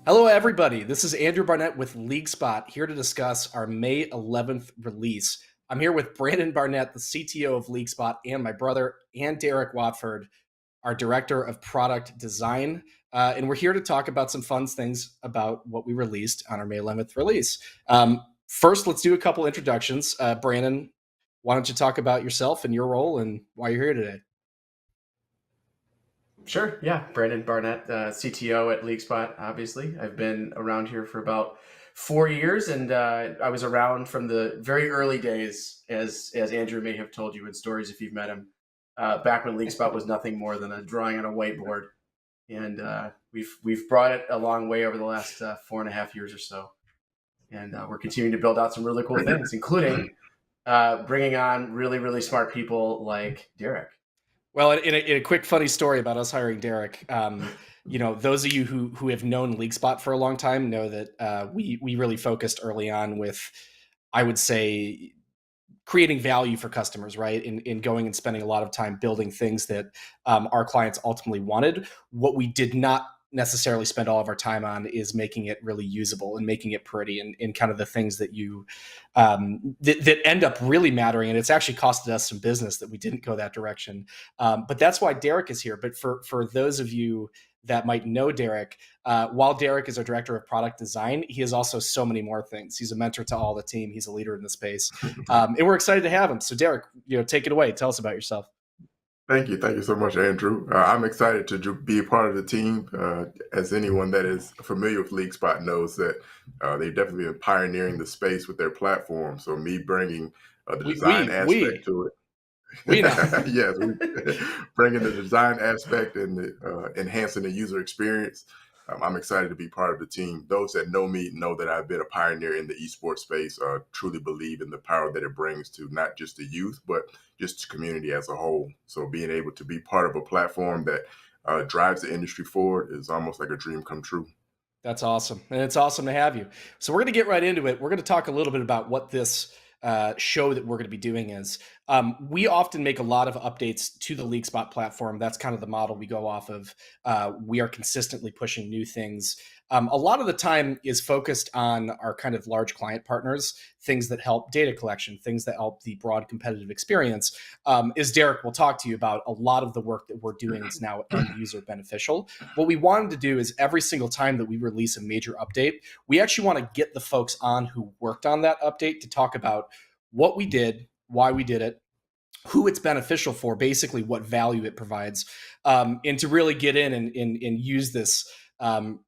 Hello, everybody. This is Andrew Barnett with LeagueSpot, here to discuss our May 11th release. I'm here with Brandon Barnett, the CTO of LeagueSpot, and my brother, and Derek Watford, our Director of Product Design. And we're here to talk about some fun things about what we released on our May 11th release. First, let's do a couple introductions. Brandon, why don't you talk about yourself and your role and why you're here today? Sure. Yeah. Brandon Barnett, CTO at LeagueSpot, obviously. I've been around here for about 4 years, and I was around from the very early days, as Andrew may have told you in stories if you've met him, back when LeagueSpot was nothing more than a drawing on a whiteboard. And we've brought it a long way over the last 4.5 years or so. And we're continuing to build out some really cool things, including bringing on really, really smart people like Derek. Well, in a quick funny story about us hiring Derek, those of you who have known LeagueSpot for a long time know that we really focused early on with, I would say, creating value for customers, right? In going and spending a lot of time building things that our clients ultimately wanted. What we did not necessarily spend all of our time on is making it really usable and making it pretty and kind of the things that you that end up really mattering. And it's actually costed us some business that we didn't go that direction. But that's why Derek is here. But for those of you that might know Derek, while Derek is our Director of Product Design, he is also so many more things. He's a mentor to all the team. He's a leader in the space. And we're excited to have him. So Derek, take it away. Tell us about yourself. Thank you. Thank you so much, Andrew. I'm excited to be a part of the team. As anyone that is familiar with LeagueSpot knows that they've definitely been pioneering the space with their platform. So me bringing the design aspect to it. We know. Yes, bringing the design aspect and enhancing the user experience. I'm excited to be part of the team. Those that know me know that I've been a pioneer in the esports space, truly believe in the power that it brings to not just the youth, but just the community as a whole. So being able to be part of a platform that drives the industry forward is almost like a dream come true. That's awesome. And it's awesome to have you. So we're going to get right into it. We're going to talk a little bit about what this show that we're going to be doing is. We often make a lot of updates to the LeagueSpot platform. That's kind of the model we go off of. We are consistently pushing new things. A lot of the time is focused on our kind of large client partners, things that help data collection, things that help the broad competitive experience. As Derek will talk to you about, a lot of the work that we're doing is now end user beneficial. What we wanted to do is every single time that we release a major update, we actually want to get the folks on who worked on that update to talk about what we did, why we did it, who it's beneficial for, basically what value it provides, and to really get in and use this um,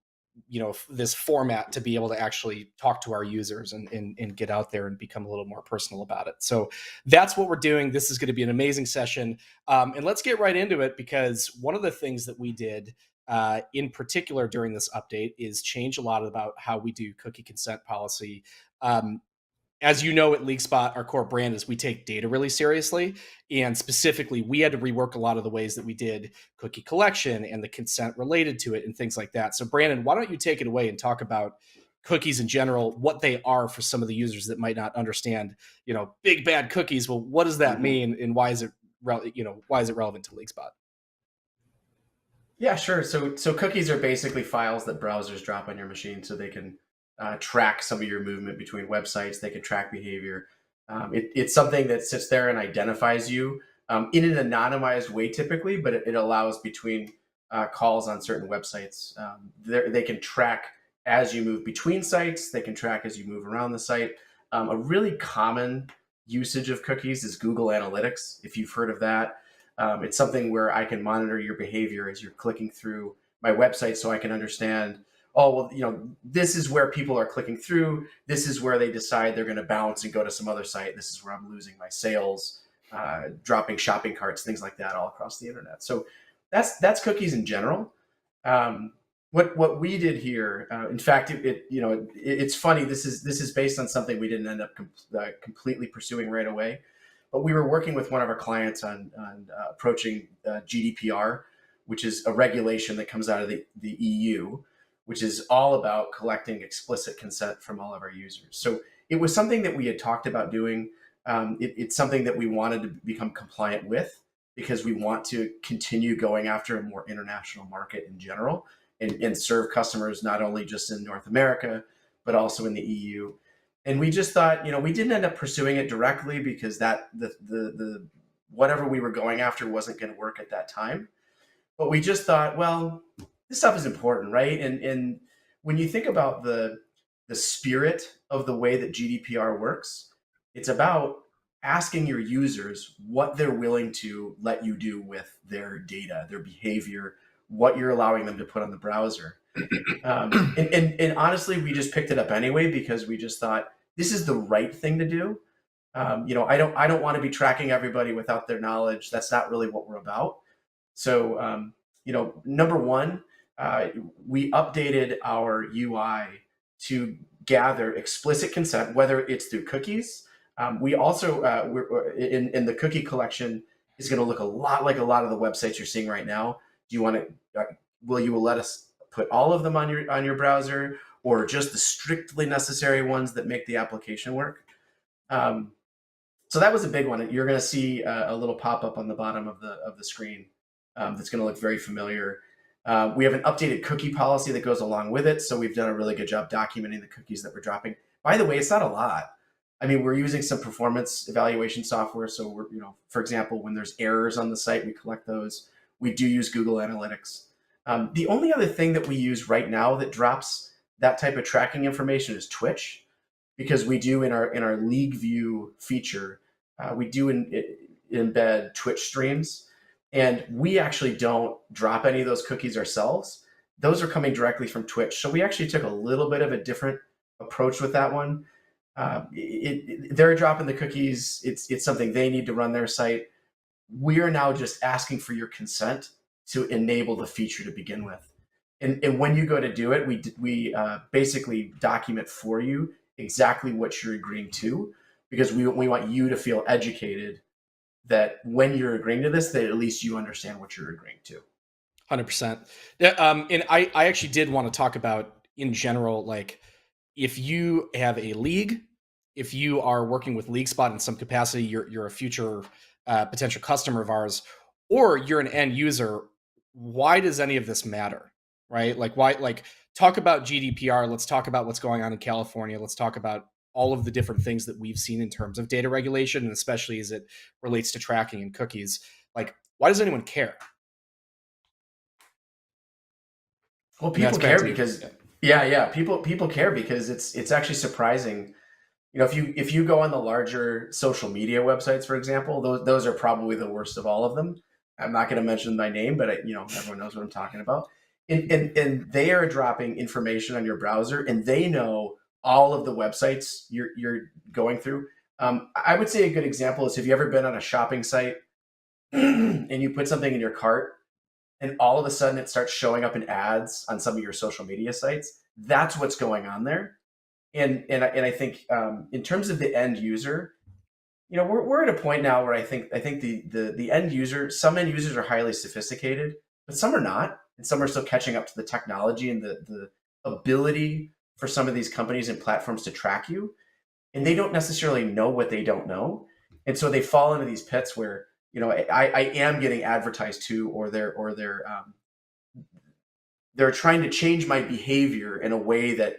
this format to be able to actually talk to our users and get out there and become a little more personal about it. So that's what we're doing. This is going to be an amazing session. And let's get right into it, because one of the things that we did in particular during this update is change a lot about how we do cookie consent policy. As you know, at LeagueSpot, our core brand is we take data really seriously. And specifically, we had to rework a lot of the ways that we did cookie collection and the consent related to it and things like that. So, Brandon, why don't you take it away and talk about cookies in general, what they are for some of the users that might not understand, big bad cookies. Well, what does that mean, and why is it relevant to LeagueSpot? Yeah, sure. So cookies are basically files that browsers drop on your machine so they can track some of your movement between websites. They can track behavior. It's something that sits there and identifies you in an anonymized way typically, but it allows between calls on certain websites. They can track as you move between sites. They can track as you move around the site. A really common usage of cookies is Google Analytics, if you've heard of that. It's something where I can monitor your behavior as you're clicking through my website, so I can understand, oh, well, this is where people are clicking through. This is where they decide they're going to bounce and go to some other site. This is where I'm losing my sales, dropping shopping carts, things like that all across the internet. So that's cookies in general. What we did here, in fact, it's funny. This is based on something we didn't end up completely pursuing right away. But we were working with one of our clients on approaching GDPR, which is a regulation that comes out of the EU, which is all about collecting explicit consent from all of our users. So it was something that we had talked about doing. It's something that we wanted to become compliant with, because we want to continue going after a more international market in general and serve customers not only just in North America, but also in the EU. And we just thought, we didn't end up pursuing it directly because that the whatever we were going after wasn't going to work at that time. But we just thought, well, this stuff is important, right? And when you think about the spirit of the way that GDPR works, it's about asking your users what they're willing to let you do with their data, their behavior, what you're allowing them to put on the browser. And honestly, we just picked it up anyway because we just thought, this is the right thing to do. I don't want to be tracking everybody without their knowledge. That's not really what we're about. So, number one, we updated our UI to gather explicit consent, whether it's through cookies. We also, in the cookie collection, is going to look a lot like a lot of the websites you're seeing right now. Do you want to? Will you let us put all of them on your browser, or just the strictly necessary ones that make the application work? So that was a big one. You're going to see a little pop-up on the bottom of the screen that's going to look very familiar. We have an updated cookie policy that goes along with it, so we've done a really good job documenting the cookies that we're dropping. By the way, it's not a lot. I mean, we're using some performance evaluation software, so we're, for example, when there's errors on the site, we collect those. We do use Google Analytics. The only other thing that we use right now that drops that type of tracking information is Twitch, because we do in our League View feature, we do embed Twitch streams, and we actually don't drop any of those cookies ourselves. Those are coming directly from Twitch. So we actually took a little bit of a different approach with that one. They're dropping the cookies. It's something they need to run their site. We are now just asking for your consent to enable the feature to begin with. And when you go to do it, we basically document for you exactly what you're agreeing to, because we want you to feel educated that when you're agreeing to this, that at least you understand what you're agreeing to. 100%. And I actually did want to talk about, in general, like, if you have a league, if you are working with LeagueSpot in some capacity, you're a future potential customer of ours, or you're an end user, why does any of this matter, right? Like, why? Like, talk about GDPR. Let's talk about what's going on in California. Let's talk about all of the different things that we've seen in terms of data regulation, and especially as it relates to tracking and cookies. Like, why does anyone care? Well, people care because people care because it's actually surprising. If you go on the larger social media websites, for example, those are probably the worst of all of them. I'm not going to mention my name, but everyone knows what I'm talking about. and they are dropping information on your browser, and they know all of the websites you're going through. I would say a good example is, have you ever been on a shopping site and you put something in your cart and all of a sudden it starts showing up in ads on some of your social media sites? That's what's going on there. And I think in terms of the end user, we're at a point now where I think the end user, some end users are highly sophisticated, but some are not, and some are still catching up to the technology and the ability for some of these companies and platforms to track you, and they don't necessarily know what they don't know, and so they fall into these pits where I am getting advertised to, or they're trying to change my behavior in a way that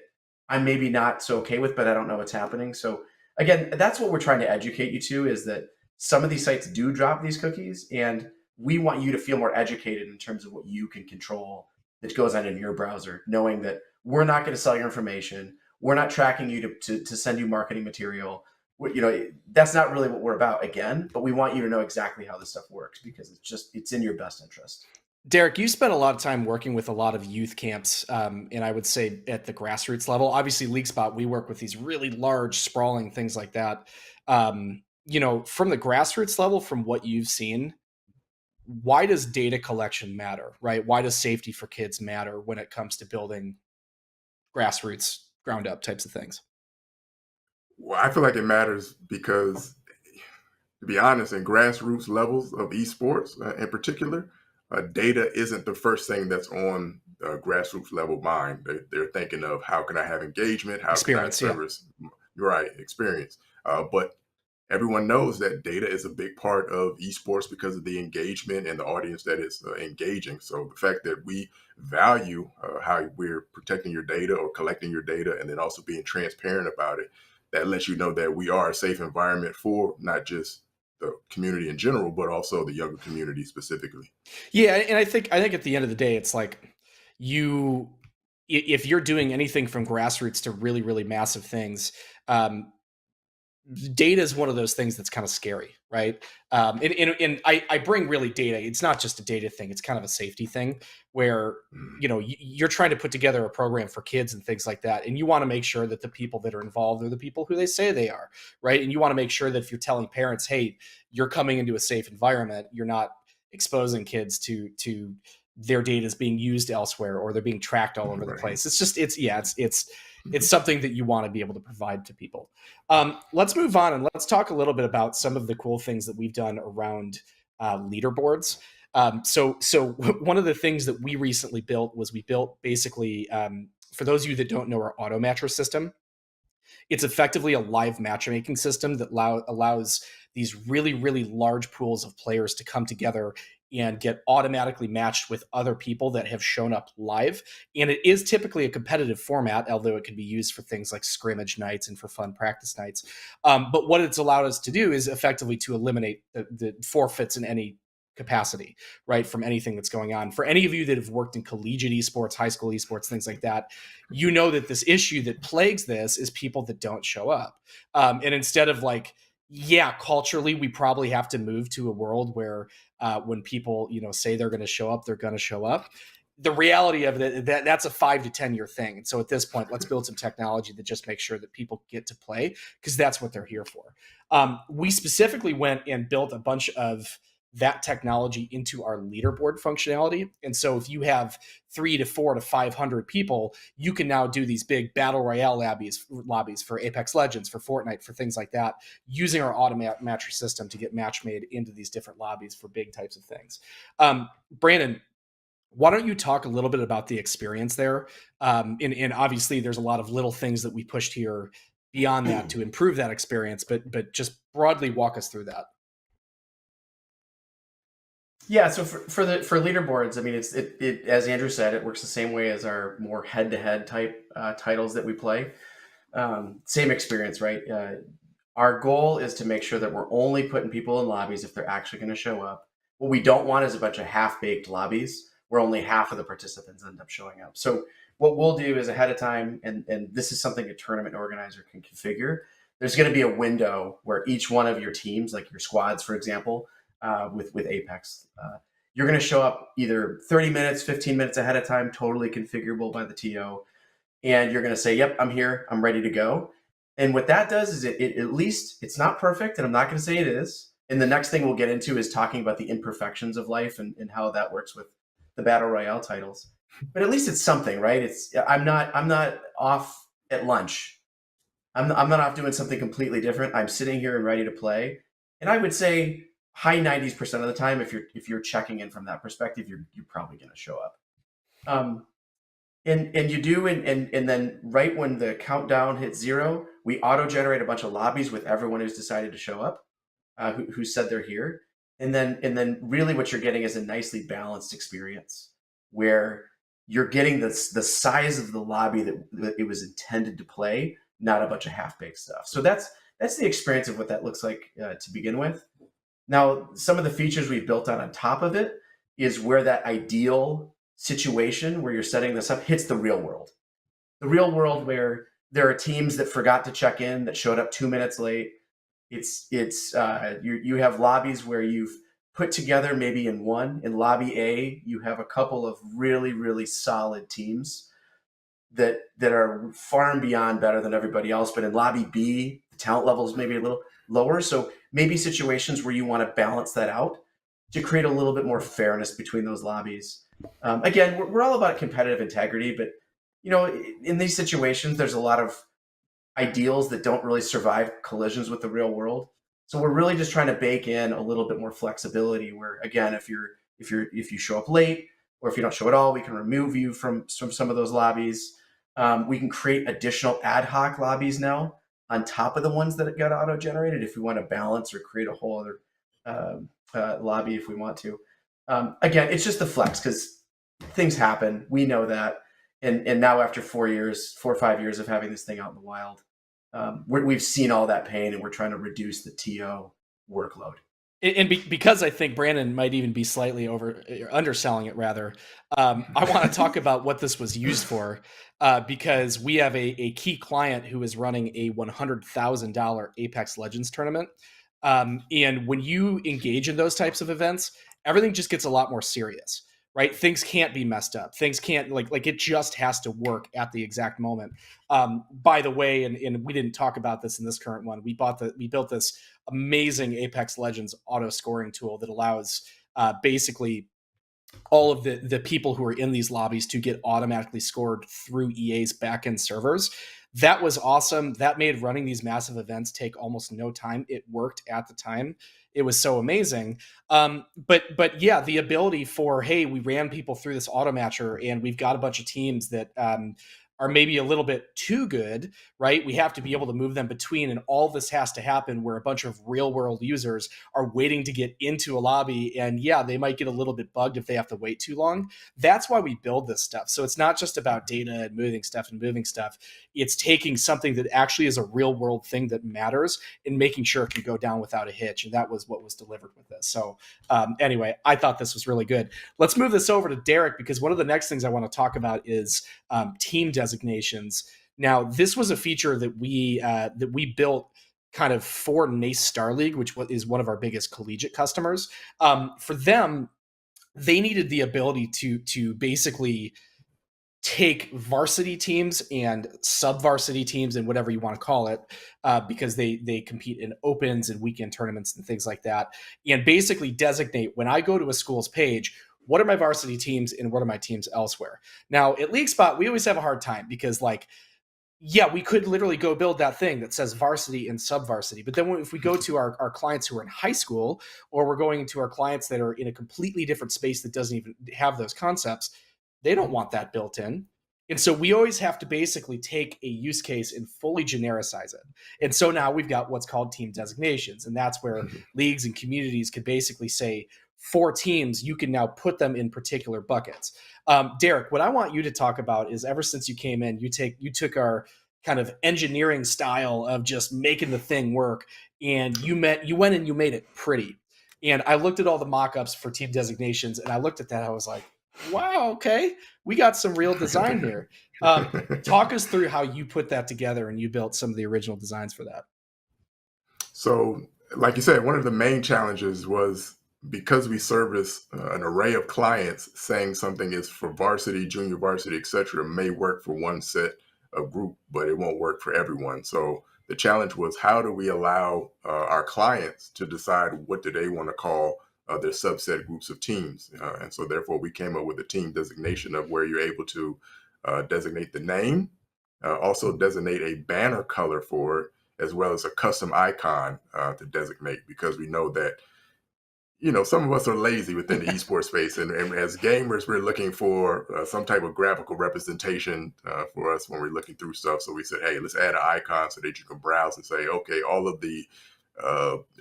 I'm maybe not so okay with, but I don't know what's happening. So again, that's what we're trying to educate you to, is that some of these sites do drop these cookies, and we want you to feel more educated in terms of what you can control that goes on in your browser, knowing that we're not going to sell your information. We're not tracking you to send you marketing material. That's not really what we're about, again, but we want you to know exactly how this stuff works, because it's in your best interest. Derek, you spent a lot of time working with a lot of youth camps, and I would say at the grassroots level. Obviously, LeagueSpot, we work with these really large, sprawling things like that. From the grassroots level, from what you've seen, why does data collection matter, right? Why does safety for kids matter when it comes to building grassroots, ground up types of things? Well, I feel like it matters because, to be honest, in grassroots levels of esports in particular, data isn't the first thing that's on grassroots level mind. They're thinking of, how can I have engagement? How can I Experience, yeah. service? Right, experience. But everyone knows that data is a big part of esports because of the engagement and the audience that is engaging. So the fact that we value how we're protecting your data or collecting your data, and then also being transparent about it, that lets you know that we are a safe environment for not just the community in general, but also the younger community specifically. Yeah, and I think at the end of the day, it's like, if you're doing anything from grassroots to really, really massive things, data is one of those things that's kind of scary, right? And I bring really data. It's not just a data thing. It's kind of a safety thing where, you're trying to put together a program for kids and things like that. And you want to make sure that the people that are involved are the people who they say they are, right? And you want to make sure that if you're telling parents, hey, you're coming into a safe environment, you're not exposing kids to their data is being used elsewhere, or they're being tracked all over the Right. place. It's something that you want to be able to provide to people. Let's move on and let's talk a little bit about some of the cool things that we've done around leaderboards. So one of the things that we recently built was, we built basically, for those of you that don't know, our auto matcher system. It's effectively a live matchmaking system that allows these really, really large pools of players to come together and get automatically matched with other people that have shown up live. And it is typically a competitive format, although it can be used for things like scrimmage nights and for fun practice nights. But what it's allowed us to do is effectively to eliminate the forfeits in any capacity, right, from anything that's going on. For any of you that have worked in collegiate esports, high school esports, things like that, you know that this issue that plagues this is people that don't show up. And instead of like, yeah, culturally, we probably have to move to a world where when people, say they're going to show up, they're going to show up. The reality of it, that's a 5 to 10 year thing. And so at this point, let's build some technology that just makes sure that people get to play, because that's what they're here for. We specifically went and built a bunch of that technology into our leaderboard functionality. And so if you have 3 to 4 to 500 people, you can now do these big battle royale lobbies for Apex Legends, for Fortnite, for things like that, using our automatic matcher system to get match made into these different lobbies for big types of things. Brandon, why don't you talk a little bit about the experience there? And obviously there's a lot of little things that we pushed here beyond that to improve that experience, but just broadly walk us through that. Yeah, so for leaderboards, I mean, it as Andrew said, it works the same way as our more head-to-head type titles that we play. Same experience, right? Our goal is to make sure that we're only putting people in lobbies if they're actually going to show up. What we don't want is a bunch of half-baked lobbies where only half of the participants end up showing up. So what we'll do is, ahead of time, and this is something a tournament organizer can configure, there's going to be a window where each one of your teams, like your squads, for example, with Apex, You're going to show up either 30 minutes, 15 minutes ahead of time, totally configurable by the TO, and you're going to say, "Yep, I'm here. I'm ready to go." And what that does is it at least it's not perfect, and I'm not going to say it is. And the next thing we'll get into is talking about the imperfections of life and how that works with the battle royale titles. But at least it's something, right? It's I'm not off at lunch. I'm not off doing something completely different. I'm sitting here and ready to play. And I would say high 90% of the time, if you're checking in from that perspective, you're probably going to show up. And you do, and then right when the countdown hits 0, we auto generate a bunch of lobbies with everyone who's decided to show up, who said they're here, and then really what you're getting is a nicely balanced experience where you're getting the size of the lobby that it was intended to play, not a bunch of half-baked stuff. So that's the experience of what that looks like to begin with. Now, some of the features we've built on top of it is where that ideal situation where you're setting this up hits the real world. The real world where there are teams that forgot to check in, that showed up 2 minutes late. You have lobbies where you've put together maybe in lobby A, you have a couple of really, really solid teams that are far and beyond better than everybody else. But in lobby B, the talent level is maybe a little lower. So maybe situations where you want to balance that out to create a little bit more fairness between those lobbies. Again, we're all about competitive integrity, but in these situations, there's a lot of ideals that don't really survive collisions with the real world. So we're really just trying to bake in a little bit more flexibility where, again, if you show up late or if you don't show at all, we can remove you from some of those lobbies. We can create additional ad hoc lobbies now on top of the ones that got auto-generated if we want to balance or create a whole other lobby if we want to. Again, it's just the flex because things happen. We know that. And now after 4 or 5 years of having this thing out in the wild, we've seen all that pain and we're trying to reduce the TO workload. And because I think Brandon might even be slightly underselling it, rather, I want to talk about what this was used for, because we have a key client who is running a $100,000 Apex Legends tournament. And when you engage in those types of events, everything just gets a lot more serious, right? Things can't be messed up. Things can't like it just has to work at the exact moment. By the way, and we didn't talk about this in this current one. We built this amazing Apex Legends auto scoring tool that allows basically all of the people who are in these lobbies to get automatically scored through EA's backend servers. That was awesome. That made running these massive events take almost no time. It worked at the time. It was so amazing. But yeah, the ability for, hey, we ran people through this auto matcher and we've got a bunch of teams that are maybe a little bit too good, right? We have to be able to move them between, and all this has to happen where a bunch of real world users are waiting to get into a lobby. And yeah, they might get a little bit bugged if they have to wait too long. That's why we build this stuff. So it's not just about data and moving stuff. It's taking something that actually is a real world thing that matters and making sure it can go down without a hitch. And that was what was delivered with this. So anyway, I thought this was really good. Let's move this over to Derek, because one of the next things I want to talk about is team designations. Now, this was a feature that we built kind of for Nace Star League, which is one of our biggest collegiate customers. For them, they needed the ability to basically take varsity teams and sub-varsity teams and whatever you want to call it, because they compete in opens and weekend tournaments and things like that, and basically designate, when I go to a school's page, what are my varsity teams and what are my teams elsewhere. Now, at LeagueSpot, we always have a hard time because, yeah, we could literally go build that thing that says varsity and sub-varsity. But then if we go to our clients who are in high school, or we're going to our clients that are in a completely different space that doesn't even have those concepts, they don't want that built in. And so we always have to basically take a use case and fully genericize it. And so now we've got what's called team designations. And that's where leagues and communities could basically say, for teams, you can now put them in particular buckets. Derek, what I want you to talk about is, ever since you came in, you took our kind of engineering style of just making the thing work, and you went and you made it pretty. And I looked at all the mock-ups for team designations, and I looked at that, I was like, wow, okay, we got some real design here. Talk us through how you put that together and you built some of the original designs for that. So, like you said, one of the main challenges was because we service an array of clients, saying something is for varsity, junior varsity, etc., may work for one set of group, but it won't work for everyone. So the challenge was, how do we allow our clients to decide what do they want to call their subset groups of teams? And so therefore we came up with a team designation of where you're able to designate the name, also designate a banner color for it, as well as a custom icon to designate, because we know that some of us are lazy within the esports space, and as gamers, we're looking for some type of graphical representation for us when we're looking through stuff. So we said, hey, let's add an icon so that you can browse and say, okay, all of the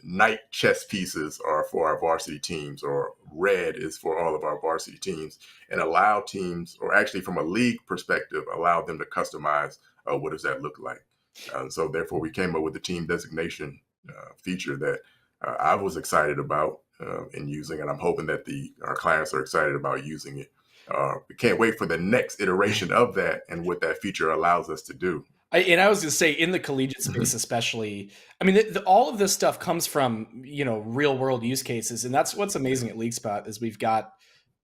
knight chess pieces are for our varsity teams, or red is for all of our varsity teams, and allow teams, or actually from a league perspective, allow them to customize what does that look like. So therefore, we came up with the team designation feature that I was excited about in using, and I'm hoping that our clients are excited about using it. We can't wait for the next iteration of that and what that feature allows us to do. I was going to say, in the collegiate space, especially, I mean, all of this stuff comes from, real world use cases. And that's what's amazing at LeagueSpot is we've got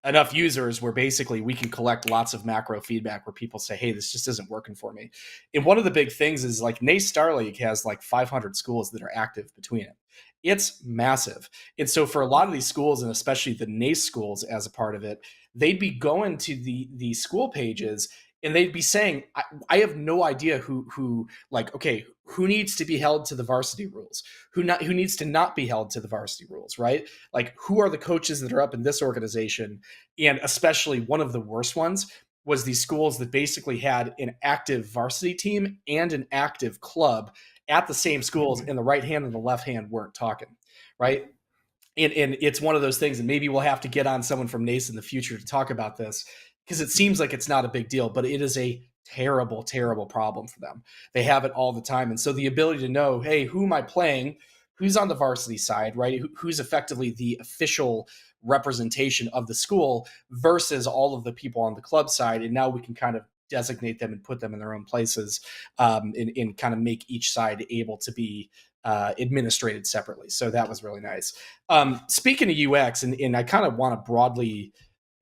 enough users where basically we can collect lots of macro feedback where people say, hey, this just isn't working for me. And one of the big things is like NACE Star League has like 500 schools that are active between it. It's massive. And so for a lot of these schools, and especially the NACE schools as a part of it, they'd be going to the school pages and they'd be saying, I have no idea who like, okay, who needs to be held to the varsity rules, who needs to not be held to the varsity rules, right? Like, who are the coaches that are up in this organization? And especially one of the worst ones was these schools that basically had an active varsity team and an active club at the same schools, and the right hand and the left hand weren't talking, right? And it's one of those things, and maybe we'll have to get on someone from NACE in the future to talk about this, because it seems like it's not a big deal, but it is a terrible, terrible problem for them. They have it all the time. And so the ability to know, hey, who am I playing? Who's on the varsity side, right? Who's effectively the official representation of the school versus all of the people on the club side. And now we can kind of designate them and put them in their own places, and kind of make each side able to be administrated separately. So that was really nice. Speaking of UX, and I kind of want to broadly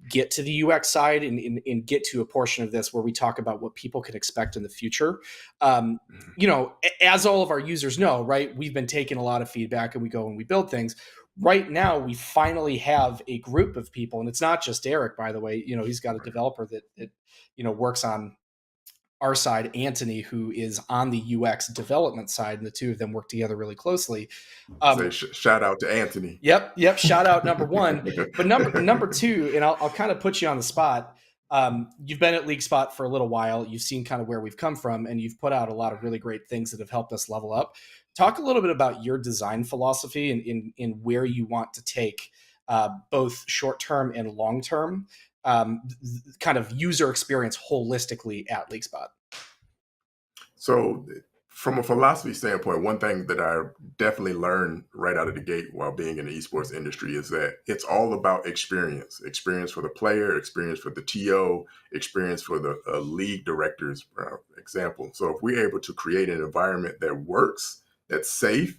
get to the UX side and get to a portion of this where we talk about what people can expect in the future. As all of our users know, right, we've been taking a lot of feedback and we go and we build things. Right now, we finally have a group of people, and it's not just Eric, by the way. He's got a developer that works on our side, Anthony, who is on the UX development side, and the two of them work together really closely. Shout out to Anthony. Yep. Shout out number one, but number two, and I'll kind of put you on the spot. You've been at LeagueSpot for a little while. You've seen kind of where we've come from, and you've put out a lot of really great things that have helped us level up. Talk a little bit about your design philosophy and in where you want to take both short term and long term kind of user experience holistically at LeagueSpot. So from a philosophy standpoint, one thing that I definitely learned right out of the gate while being in the esports industry is that it's all about experience for the player, experience for the TO, experience for the league directors, example. So if we're able to create an environment that works, that's safe,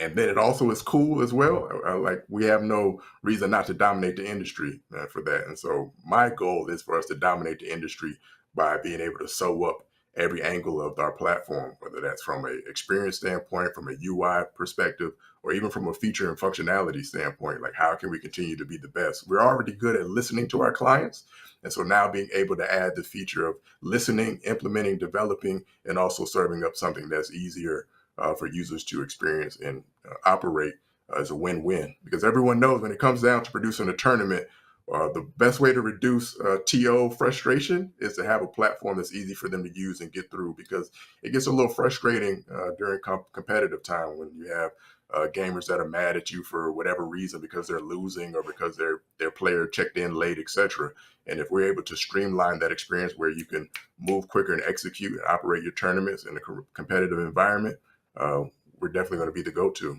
and then it also is cool as well, like, we have no reason not to dominate the industry for that. And so my goal is for us to dominate the industry by being able to sew up every angle of our platform, whether that's from an experience standpoint, from a UI perspective, or even from a feature and functionality standpoint. Like, how can we continue to be the best? We're already good at listening to our clients. And so now being able to add the feature of listening, implementing, developing, and also serving up something that's easier for users to experience and operate is a win-win. Because everyone knows when it comes down to producing a tournament, the best way to reduce TO frustration is to have a platform that's easy for them to use and get through, because it gets a little frustrating during competitive time when you have gamers that are mad at you for whatever reason, because they're losing or because their player checked in late, etc. And if we're able to streamline that experience where you can move quicker and execute and operate your tournaments in a competitive environment, we're definitely going to be the go-to.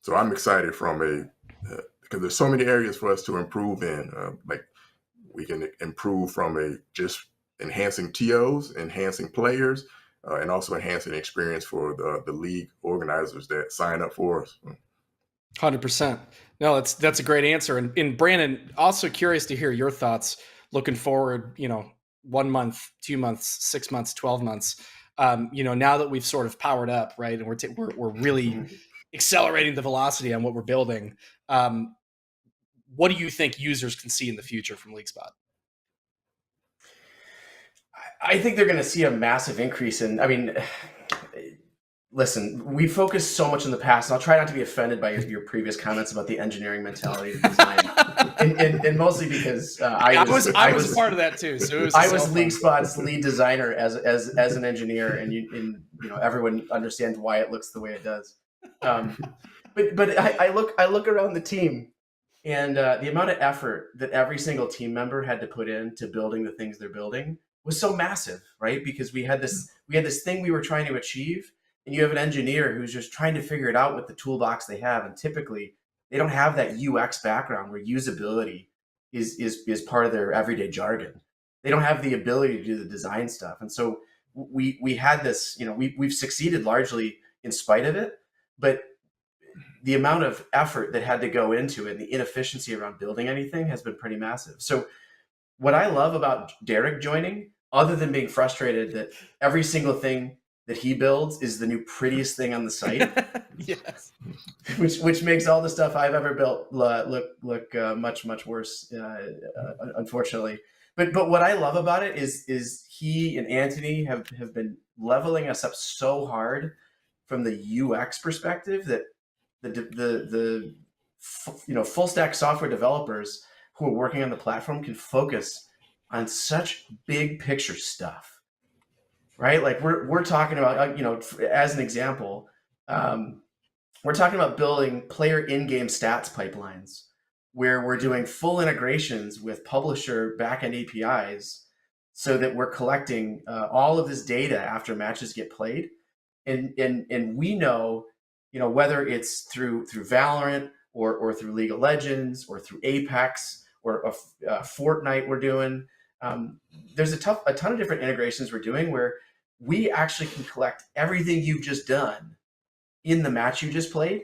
So I'm excited because there's so many areas for us to improve in. Like, we can improve from just enhancing TOs, enhancing players, and also enhancing the experience for the league organizers that sign up for us. 100%. No, that's a great answer. And Brandon, also curious to hear your thoughts looking forward, 1 month, 2 months, 6 months, 12 months. Now that we've sort of powered up, right, and we're really accelerating the velocity on what we're building. Um, what do you think users can see in the future from LeagueSpot? I think they're going to see a massive increase in. I mean, listen, we focused so much in the past, and I'll try not to be offended by your previous comments about the engineering mentality of design, and mostly because I was part of that too. So I was LeagueSpot's lead designer as an engineer, and everyone understands why it looks the way it does. But I look around the team, and the amount of effort that every single team member had to put in to building the things they're building was so massive, right? Because we had this thing we were trying to achieve, and you have an engineer who's just trying to figure it out with the toolbox they have, and typically they don't have that UX background where usability is part of their everyday jargon. They don't have the ability to do the design stuff, and so we had this. We've succeeded largely in spite of it, but the amount of effort that had to go into it and the inefficiency around building anything has been pretty massive. So what I love about Derek joining, other than being frustrated that every single thing that he builds is the new prettiest thing on the site, yes, which makes all the stuff I've ever built look much worse, unfortunately. But what I love about it is he and Anthony have been leveling us up so hard from the UX perspective that the full stack software developers who are working on the platform can focus on such big picture stuff, right? Like we're talking about, as an example, we're talking about building player in-game stats pipelines where we're doing full integrations with publisher backend APIs so that we're collecting all of this data after matches get played. And we know, whether it's through Valorant or through League of Legends or through Apex or Fortnite we're doing, there's a ton of different integrations we're doing where we actually can collect everything you've just done in the match you just played,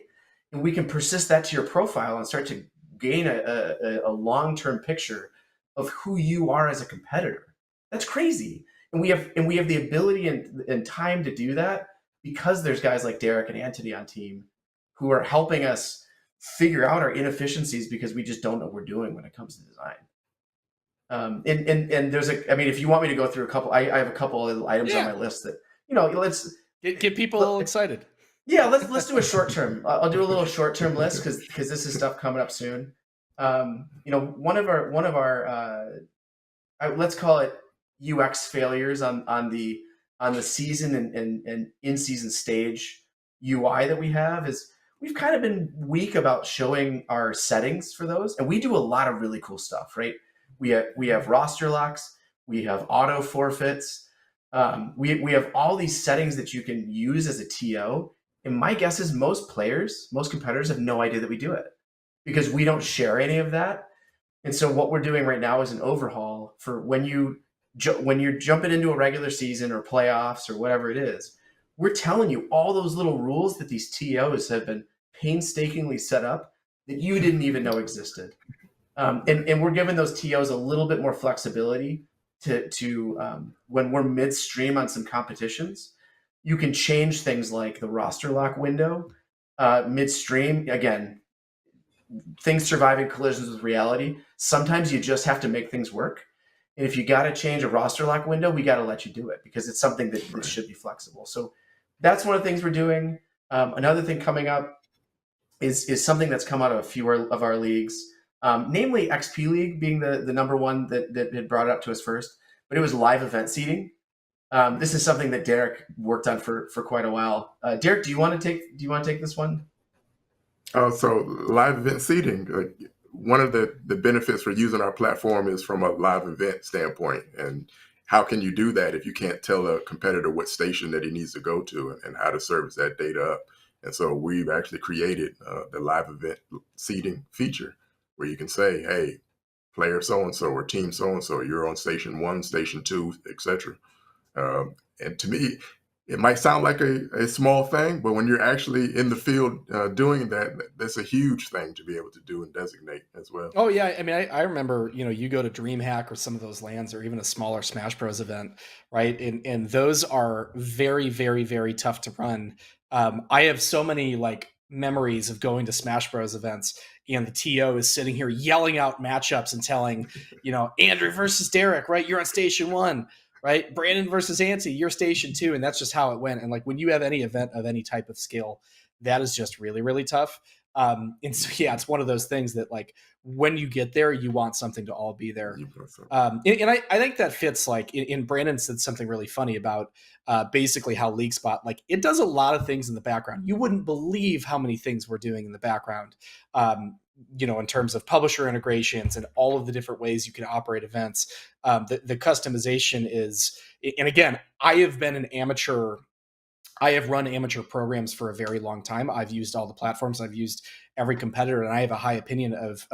and we can persist that to your profile and start to gain a long-term picture of who you are as a competitor. That's crazy. And we have the ability and time to do that because there's guys like Derek and Anthony on team who are helping us figure out our inefficiencies because we just don't know what we're doing when it comes to design. And there's if you want me to go through a couple, I have a couple of items on my list that, let's get people excited. Yeah, let's do a short term. I'll do a little short term list because this is stuff coming up soon. One of our let's call it UX failures on the season and in season stage UI that we have is we've kind of been weak about showing our settings for those, and we do a lot of really cool stuff, right? We have roster locks, we have auto forfeits, we have all these settings that you can use as a TO. And my guess is most competitors have no idea that we do it because we don't share any of that. And so what we're doing right now is an overhaul for when you're jumping into a regular season or playoffs or whatever it is. We're telling you all those little rules that these TOs have been painstakingly set up that you didn't even know existed. And we're giving those TOs a little bit more flexibility to when we're midstream on some competitions. You can change things like the roster lock window midstream. Again, things surviving collisions with reality. Sometimes you just have to make things work. And if you got to change a roster lock window, we got to let you do it because it's something that should be flexible. So that's one of the things we're doing. Another thing coming up is something that's come out of a few of our leagues, namely XP League being the number one that had brought it up to us first, but it was live event seating. This is something that Derek worked on for quite a while. Derek, do you want to take this one? So live event seating, one of the benefits for using our platform is from a live event standpoint. And how can you do that if you can't tell a competitor what station that he needs to go to and how to service that data up? And so we've actually created the live event seating feature where you can say, hey, player so-and-so or team so-and-so, you're on station 1, station 2, etc. And to me, it might sound like a small thing, but when you're actually in the field doing that, that's a huge thing to be able to do and designate as well. Oh yeah, I mean, I remember, you go to DreamHack or some of those lands, or even a smaller Smash Bros event, right? And those are very, very, very tough to run. I have so many like memories of going to Smash Bros events, and the TO is sitting here yelling out matchups and telling, Andrew versus Derek, right? You're on station 1, right? Brandon versus Auntie, you're station 2, and that's just how it went. And like when you have any event of any type of skill, that is just really, really tough. And so yeah, it's one of those things that like when you get there, you want something to all be there. And I think that fits like in Brandon said something really funny about basically how LeagueSpot, like it does a lot of things in the background. You wouldn't believe how many things we're doing in the background, in terms of publisher integrations and all of the different ways you can operate events. The customization is, and again, I have run amateur programs for a very long time. I've used all the platforms. I've used every competitor, and I have a high opinion of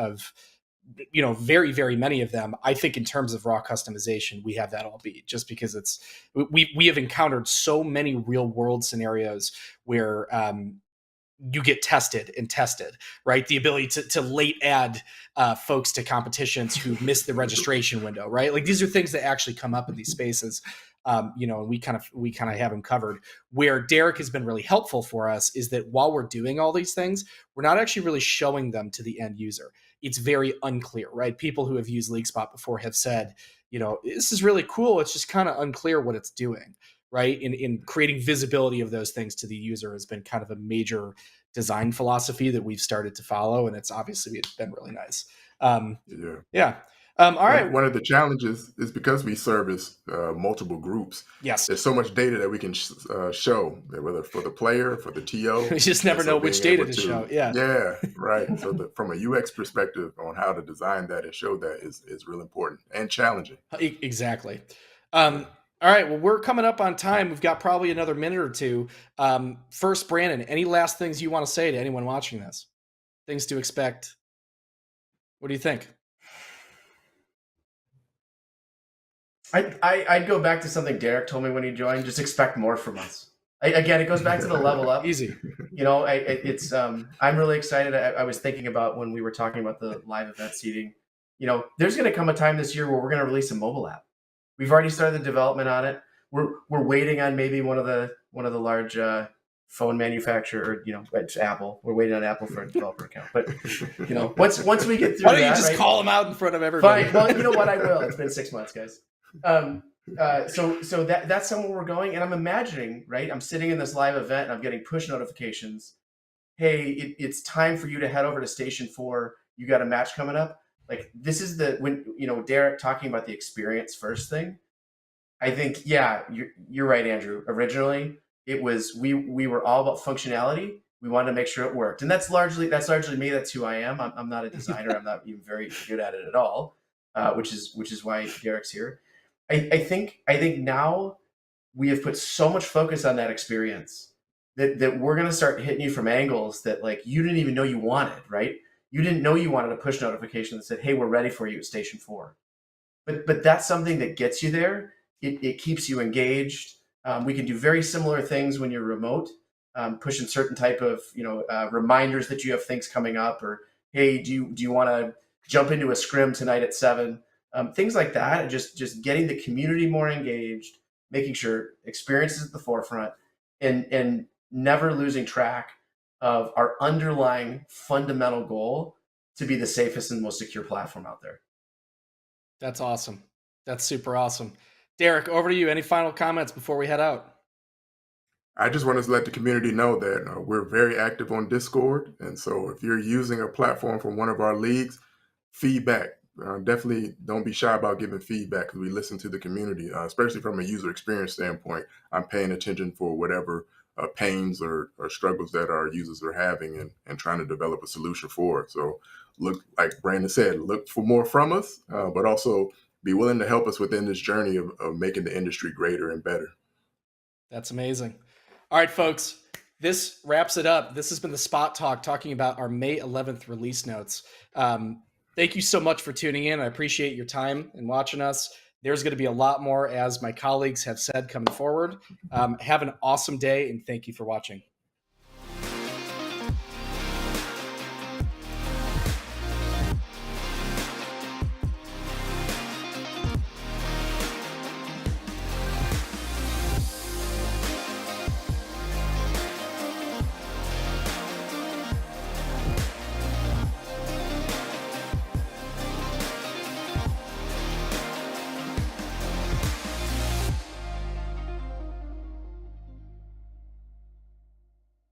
very, very many of them. I think in terms of raw customization, we have that all beat, just because we have encountered so many real world scenarios where you get tested, right? The ability to late add folks to competitions who miss the registration window, right? Like these are things that actually come up in these spaces. And we kind of have them covered. Where Derek has been really helpful for us is that while we're doing all these things, we're not actually really showing them to the end user. It's very unclear, right? People who have used LeagueSpot before have said, this is really cool. It's just kind of unclear what it's doing, right? In creating visibility of those things to the user has been kind of a major design philosophy that we've started to follow, and it's obviously been really nice. Yeah. All right. One of the challenges is because we service multiple groups. Yes. There's so much data that we can show, whether for the player, for the TO. We just never know which data to show. Yeah. Yeah, right. So from a UX perspective on how to design that and show that is really important and challenging. Exactly. All right. Well, we're coming up on time. We've got probably another minute or two. First, Brandon, any last things you want to say to anyone watching this? Things to expect? What do you think? I'd go back to something Derek told me when he joined. Just expect more from us. Again, it goes back to the level up. Easy. I'm really excited. I was thinking about when we were talking about the live event seating. There's going to come a time this year where we're going to release a mobile app. We've already started the development on it. We're waiting on maybe one of the large phone manufacturer. It's Apple. We're waiting on Apple for a developer account. But once we get through, why don't you just call them out in front of everybody? Fine. Well, you know what? I will. It's been 6 months, guys. So that's somewhere we're going, and I'm imagining, right? I'm sitting in this live event, and I'm getting push notifications. Hey, it's time for you to head over to Station 4. You got a match coming up. Like this is when Derek talking about the experience first thing. I think you're right, Andrew. Originally, it was we were all about functionality. We wanted to make sure it worked, and that's largely me. That's who I am. I'm not a designer. I'm not even very good at it at all, which is why Derek's here. I think now we have put so much focus on that experience that we're going to start hitting you from angles that like you didn't even know you wanted, right? You didn't know you wanted a push notification that said, hey, we're ready for you at Station 4. But that's something that gets you there. It keeps you engaged. We can do very similar things when you're remote, pushing certain type of reminders that you have things coming up, or hey, do you want to jump into a scrim tonight at 7? Things like that, and just getting the community more engaged, making sure experience is at the forefront, and never losing track of our underlying fundamental goal to be the safest and most secure platform out there. That's awesome. That's super awesome. Derek, over to you. Any final comments before we head out? I just want to let the community know that we're very active on Discord. And so if you're using a platform from one of our leagues, feedback. Definitely don't be shy about giving feedback, because we listen to the community, especially from a user experience standpoint. I'm paying attention for whatever pains or struggles that our users are having and trying to develop a solution for it. So look, like Brandon said, look for more from us, but also be willing to help us within this journey of making the industry greater and better. That's amazing. All right, folks, this wraps it up. This has been the Spot Talk, talking about our May 11th release notes. Thank you so much for tuning in. I appreciate your time and watching us. There's going to be a lot more, as my colleagues have said, coming forward. Have an awesome day, and thank you for watching.